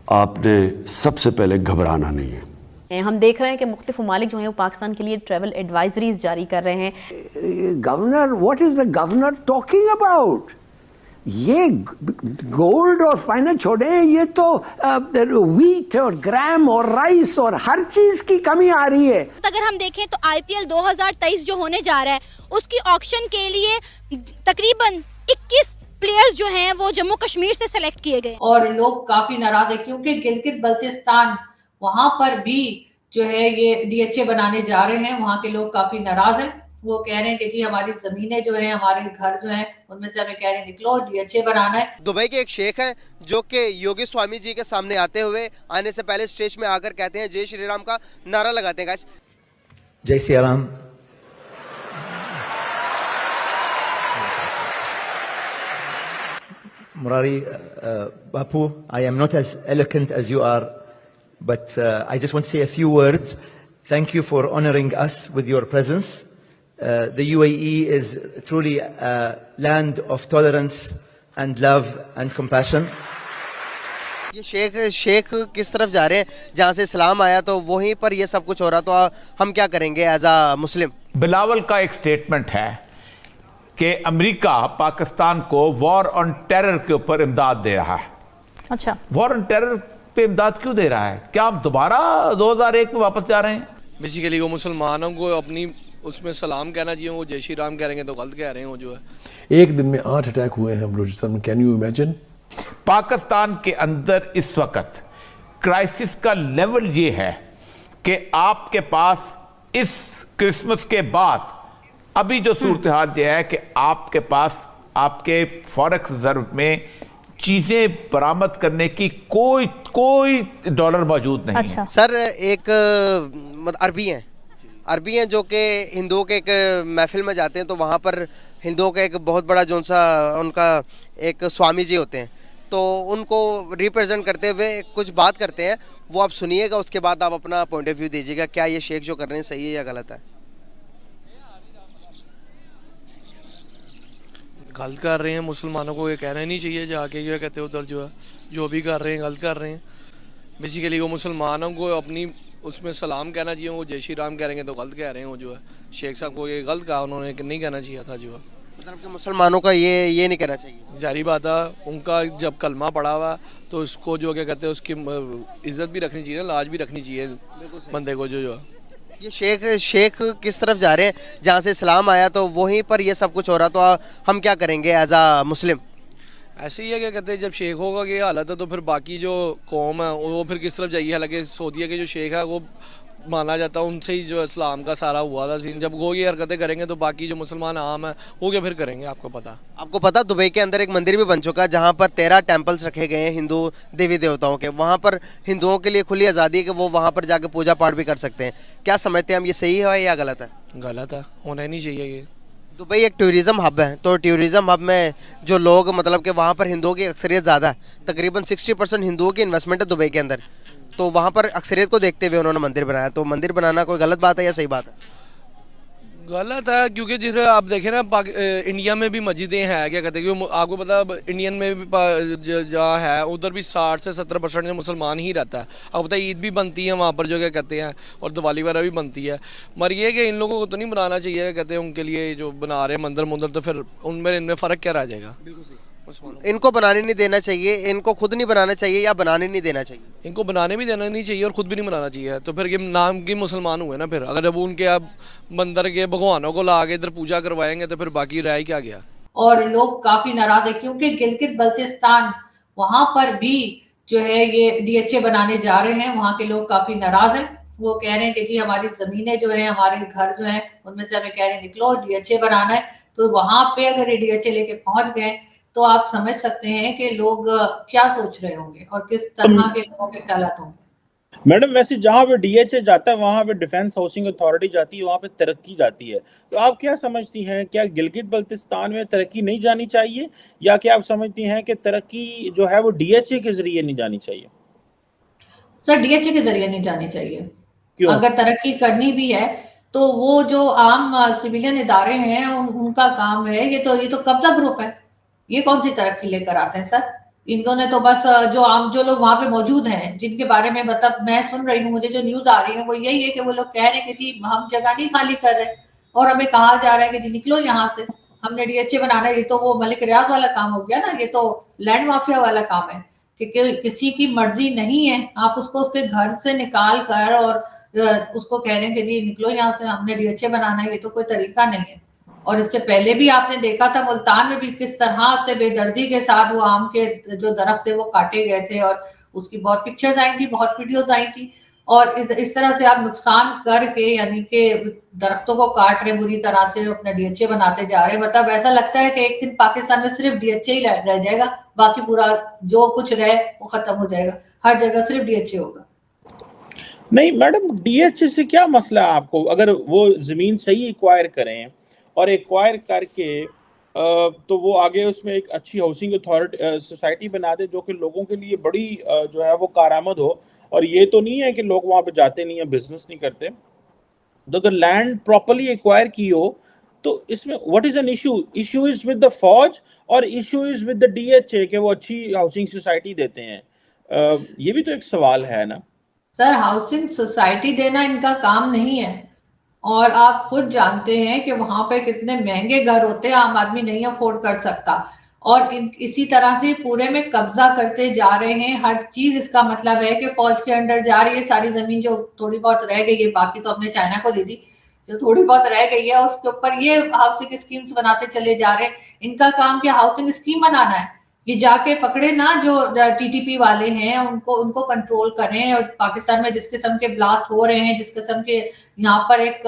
आपने सबसे पहले घबराना नहीं है। हम देख रहे हैं कि मुख्तलिफ ममालिक जो हैं वो पाकिस्तान के लिए ट्रैवल एडवाइजरीज जारी कर रहे हैं। Governor, what is the governor talking about? ये गोल्ड और फाइनेंस छोड़े, ये तो व्हीट और ग्राम और राइस और हर चीज की कमी आ रही है। अगर हम देखें तो IPL 2023 जो होने जा रहा है उसकी ऑक्शन के लिए तकरीबन 21 प्लेयर्स जो हैं वो जम्मू कश्मीर से सेलेक्ट किए गए और लोग काफी नाराज है क्योंकि गिलगित बल्तिस्तान वहां पर भी जो है ये DHA बनाने जा रहे हैं। वहां के लोग काफी नाराज हैं। वो कह रहे हैं कि जी हमारी जमीनें जो है, हमारे घर जो हैं, उनमें से हमें कह रहे हैं निकलो, DHA बनाना है। दुबई के एक शेख है जो कि योगी स्वामी जी के सामने आते हुए आने से पहले स्टेज में आकर कहते हैं जय श्री राम का नारा लगाते हैं। गाइस, जय Shri Ram. Murari, Bapu, I am not as eloquent as you are, but I just want to say a few words. Thank you for honoring us with your presence. The UAE is truly a land of tolerance and love and compassion. ये शेख किस तरफ जा रहे हैं? जहाँ से इस्लाम आया तो वहीं पर ये सब कुछ हो रहा, तो हम क्या करेंगे एज अ मुस्लिम? बिलावल का एक स्टेटमेंट है कि अमेरिका पाकिस्तान को वॉर ऑन टेरर के ऊपर इमदाद दे रहा है। अच्छा, वॉर ऑन टेरर पे इमदाद क्यों दे रहा है? क्या हम दोबारा 2001 में वापस जा रहे हैं? बेसिकली वो मुसलमानों को अपनी उसमें सलाम कहना चाहिए, वो जय श्री राम कह रहे हैं तो गलत कह रहे हैं वो जो है। एक दिन में 8 अटैक हुए हैं बलूचिस्तान में, कैन यू इमेजिन? पाकिस्तान के अंदर इस वक्त क्राइसिस का लेवल ये है कि आपके पास इस क्रिसमस के बाद अभी जो सूरत हाल यह है कि आपके पास आपके फॉरेक्स रिजर्व में चीजें बरामद करने की कोई डॉलर मौजूद नहीं अच्छा। है। सर, एक अरबी हैं जो कि हिंदुओं के एक महफिल में जाते हैं तो वहाँ पर हिंदुओं का एक बहुत बड़ा जोन सा उनका एक स्वामी जी होते हैं, तो उनको रिप्रेजेंट करते हुए कुछ बात करते हैं, वो आप सुनिएगा, उसके बाद आप अपना पॉइंट ऑफ व्यू दीजिएगा क्या ये शेख जो कर रहे हैं सही है या गलत है। गलत कर रहे हैं, मुसलमानों को ये कहना ही नहीं चाहिए जाके ये कहते हैं उधर जो है जो भी कर रहे हैं गलत कर रहे हैं। बेसिकली वो मुसलमानों को अपनी उसमें सलाम कहना चाहिए, वो जय श्री राम कह रहे हैं तो गलत कह रहे हैं वो जो है। शेख साहब को ये गलत कहा उन्होंने कि नहीं कहना चाहिए था जो है। मतलब कि मुसलमानों का ये नहीं कहना चाहिए। जारी बात है, उनका जब कलमा पड़ा हुआ तो उसको जो क्या कहते हैं उसकी इज्जत भी रखनी चाहिए, लाज भी रखनी चाहिए बंदे को जो है। ये शेख किस तरफ जा रहे हैं? जहाँ से इस्लाम आया तो वहीं पर ये सब कुछ हो रहा, तो हम क्या करेंगे एज अ मुस्लिम? ऐसे ही है क्या कहते हैं जब शेख होगा ये हालत है तो फिर बाकी जो कौम है वो फिर किस तरफ जाइए। हालांकि सऊदीया के जो शेख है वो माना जाता है उनसे ही जो इस्लाम का सारा हुआ था सीन। जब वो ये हरकतें करेंगे तो बाकी जो मुसलमान आम है वो क्या फिर करेंगे? आपको पता दुबई के अंदर एक मंदिर भी बन चुका है जहाँ पर 13 टेम्पल्स रखे गए हैं हिंदू देवी देवताओं के। वहाँ पर हिंदुओं के लिए खुली आज़ादी है कि वो वहाँ पर जाकर पूजा पाठ भी कर सकते हैं। क्या समझते हैं हम, ये सही है या गलत है? गलत है, होना ही नहीं चाहिए ये। दुबई एक टूरिज़्म हब है, तो टूरिज़्म हब में जो लोग मतलब कि वहाँ पर हिंदुओं की अक्सरियत ज़्यादा है, तकरीबन 60% हिंदुओं की इन्वेस्टमेंट है दुबई के अंदर, तो वहाँ पर अक्सरियत को देखते हुए उन्होंने मंदिर बनाया। तो मंदिर बनाना कोई गलत बात है या सही बात है? गलत है, क्योंकि जिस आप देखें ना इंडिया में भी मस्जिदें हैं क्या कहते हैं, आपको पता इंडियन में भी जहाँ है उधर भी 60 से 70% जो मुसलमान ही रहता है। आपको पता ईद भी बनती है वहाँ पर जो क्या कहते हैं, और दिवाली वगैरह भी बनती है। मगर ये कि इन लोगों को तो नहीं बनाना चाहिए कहते हैं, उनके लिए जो बना रहे हैं मंदिर मुंदर, तो फिर इनमें फ़र्क क्या रह जाएगा? इनको बनाने नहीं देना चाहिए, इनको खुद नहीं बनाना चाहिए या बनाने नहीं देना चाहिए? इनको बनाने भी देना नहीं चाहिए और खुद भी नहीं बनाना चाहिए। तो फिर ये नाम की मुसलमान हुए ना। फिर अगर वो उनके अब मंदिर के भगवानों को ला के इधर पूजा करवाएंगे तो फिर बाकी रह ही क्या गया। और लोग काफी नाराज है क्योंकि गिलगित बल्तिस्तान वहां पर भी जो है ये DHA बनाने जा रहे हैं। वहां के लोग काफी नाराज हैं। वो कह रहे हैं कि जी हमारी जमीनें जो है, हमारे घर जो है, उनमें से हमें कह रहे हैं निकलो, DHA बनाना है। तो वहां पे अगर ये DHA लेके पहुंच गए तो आप समझ सकते हैं कि लोग क्या सोच रहे होंगे और किस तरह के लोगों के ख्यालात होंगे। मैडम, वैसे जहाँ पे DHA जाता है वहाँ पे डिफेंस हाउसिंग अथॉरिटी जाती है, वहाँ पे तरक्की जाती है, तो आप क्या समझती हैं, क्या गिलगित बल्तिस्तान में तरक्की नहीं जानी चाहिए, या क्या आप समझती हैं कि तरक्की जो है वो DHA के जरिए नहीं जानी चाहिए? सर, DHA के जरिए नहीं जानी चाहिए। क्यों? अगर तरक्की करनी भी है तो वो जो आम सिविलियन इदारे हैं उनका काम है। ये तो कब्जा ग्रुप है, ये कौन सी तरक्की लेकर आते हैं सर? इन्हों ने तो बस जो लोग वहां पे मौजूद हैं, जिनके बारे में मतलब मैं सुन रही हूँ, मुझे जो न्यूज आ रही है वो यही है कि वो लोग कह रहे हैं कि जी हम जगह नहीं खाली कर रहे और हमें कहा जा रहा है कि जी निकलो यहाँ से, हमने डीएचए बनाना है। ये तो वो मलिक रियाज वाला काम हो गया ना, ये तो लैंड माफिया वाला काम है कि किसी की मर्जी नहीं है, आप उसको उसके घर से निकाल कर और उसको कह रहे हैं कि जी निकलो यहाँ से, हमने डीएचए बनाना है। ये तो कोई तरीका नहीं है। और इससे पहले भी आपने देखा था मुल्तान में भी किस तरह से बेदर्दी के साथ वो आम के जो दरख्त थे वो काटे गए थे और उसकी बहुत पिक्चर्स आई थी, बहुत वीडियोस आई थी। और इस तरह से आप नुकसान करके यानी कि दरख्तों को काट रहे बुरी तरह से, अपना डीएचए बनाते जा रहे हैं। मतलब ऐसा लगता है कि एक दिन पाकिस्तान में सिर्फ डीएचए ही रह जाएगा, बाकी पूरा जो कुछ रहे वो खत्म हो जाएगा, हर जगह सिर्फ डीएचए होगा। नहीं मैडम, डीएचए से क्या मसला है आपको? अगर वो जमीन सही एक्वायर करें और एक्वायर करके तो वो आगे उसमें एक अच्छी हाउसिंग अथॉरिटी सोसाइटी बना दे जो कि लोगों के लिए बड़ी जो है वो कारआमद हो। और ये तो नहीं है कि लोग वहां पे जाते नहीं है, बिजनेस नहीं करते। तो अगर लैंड प्रॉपर्ली एक्वायर की हो तो इसमें what is an issue is with the फौज और issue is with the DHA कि वो अच्छी हाउसिंग सोसाइटी देते हैं। ये भी तो एक सवाल है ना सर। हाउसिंग सोसाइटी देना इनका काम नहीं है और आप खुद जानते हैं कि वहां पे कितने महंगे घर होते हैं, आम आदमी नहीं अफोर्ड कर सकता। और इसी तरह से पूरे में कब्जा करते जा रहे हैं हर चीज। इसका मतलब है कि फौज के अंडर जा रही है सारी जमीन, जो थोड़ी बहुत रह गई है, बाकी तो हमने चाइना को दे दी, जो थोड़ी बहुत रह गई है उसके ऊपर ये हाउसिंग स्कीम्स बनाते चले जा रहे हैं। इनका काम क्या हाउसिंग स्कीम बनाना है? ये जाके पकड़े ना जो टीटीपी वाले हैं, उनको कंट्रोल करें। और पाकिस्तान में जिस किस्म के ब्लास्ट हो रहे हैं, जिस किस्म के यहाँ पर एक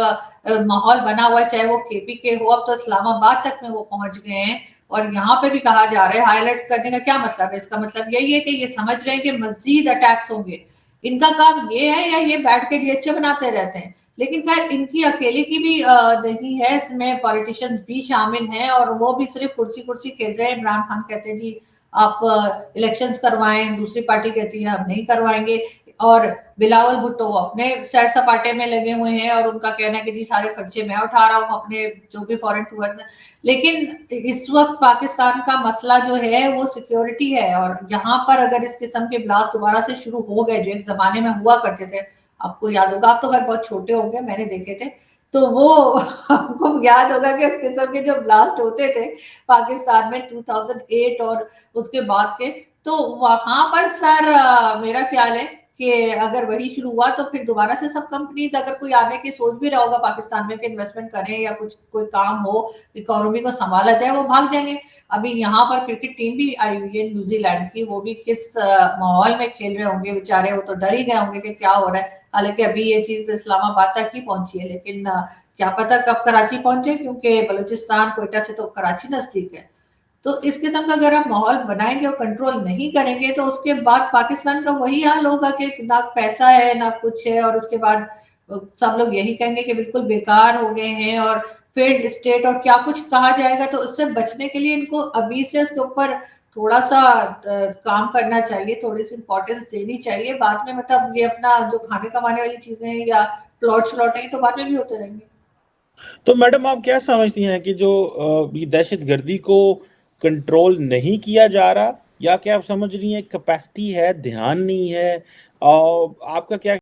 माहौल बना हुआ है, चाहे वो केपी के हो, अब तो इस्लामाबाद तक में वो पहुंच गए हैं। और यहाँ पे भी कहा जा रहा है, हाईलाइट करने का क्या मतलब है? इसका मतलब यही है कि ये समझ रहे हैं कि मजीद अटैक्स होंगे। इनका काम ये है या ये बैठ के डीएचए बनाते रहते हैं? लेकिन खैर इनकी अकेले की भी नहीं है, इसमें पॉलिटिशियंस भी शामिल हैं और वो भी सिर्फ कुर्सी खेल रहे हैं। इमरान खान कहते हैं जी आप इलेक्शंस करवाएं, दूसरी पार्टी कहती है हम नहीं करवाएंगे। और बिलावल भुट्टो अपने सैर सपाटे में लगे हुए हैं और उनका कहना है कि जी सारे खर्चे मैं उठा रहा हूँ अपने जो भी फॉरेन टूर। लेकिन इस वक्त पाकिस्तान का मसला जो है वो सिक्योरिटी है। और यहाँ पर अगर इस किस्म के ब्लास्ट दोबारा से शुरू हो गए जो एक जमाने में हुआ करते थे, आपको याद होगा, आप तो खैर बहुत छोटे होंगे, मैंने देखे थे, तो वो आपको याद होगा कि उस किस्म के जो ब्लास्ट होते थे पाकिस्तान में 2008 और उसके बाद के, तो वहां पर सर मेरा ख्याल है कि अगर वही शुरू हुआ तो फिर दोबारा से सब कंपनीज, अगर कोई आने की सोच भी रहा होगा पाकिस्तान में कि इन्वेस्टमेंट करें या कुछ कोई काम हो, इकोनॉमी को संभाला जाए, वो भाग जाएंगे। अभी यहाँ पर क्रिकेट टीम भी आई हुई है न्यूजीलैंड की, वो भी किस माहौल में खेल रहे होंगे बेचारे, वो तो डर ही गए होंगे कि क्या हो रहा है। हालांकि अभी ये चीज इस्लामाबाद तक ही पहुंची है, लेकिन क्या पता कब कराची पहुंचे, क्योंकि बलूचिस्तान कोयटा से तो कराची नजदीक है। तो इस किस्म का अगर आप माहौल बनाएंगे और कंट्रोल नहीं करेंगे तो उसके बाद पाकिस्तान का वही हाल होगा कि ना पैसा है ना कुछ है, और उसके बाद सब लोग यही कहेंगे कि बिल्कुल बेकार हो गए हैं और फेल्ड स्टेट और क्या कुछ कहा जाएगा। तो उससे बचने के लिए इनको अभी से उसके ऊपर थोड़ा सा काम करना चाहिए, थोड़ी सी इंपॉर्टेंस देनी चाहिए। बाद में मतलब ये अपना जो खाने कमाने वाली चीजें हैं या प्लॉट श्लॉट है तो बाद में भी होते रहेंगे। तो मैडम आप क्या समझती हैं कि जो ये दहशतगर्दी को कंट्रोल नहीं किया जा रहा, या क्या आप समझ रही हैं कैपेसिटी है, ध्यान नहीं है? और आपका क्या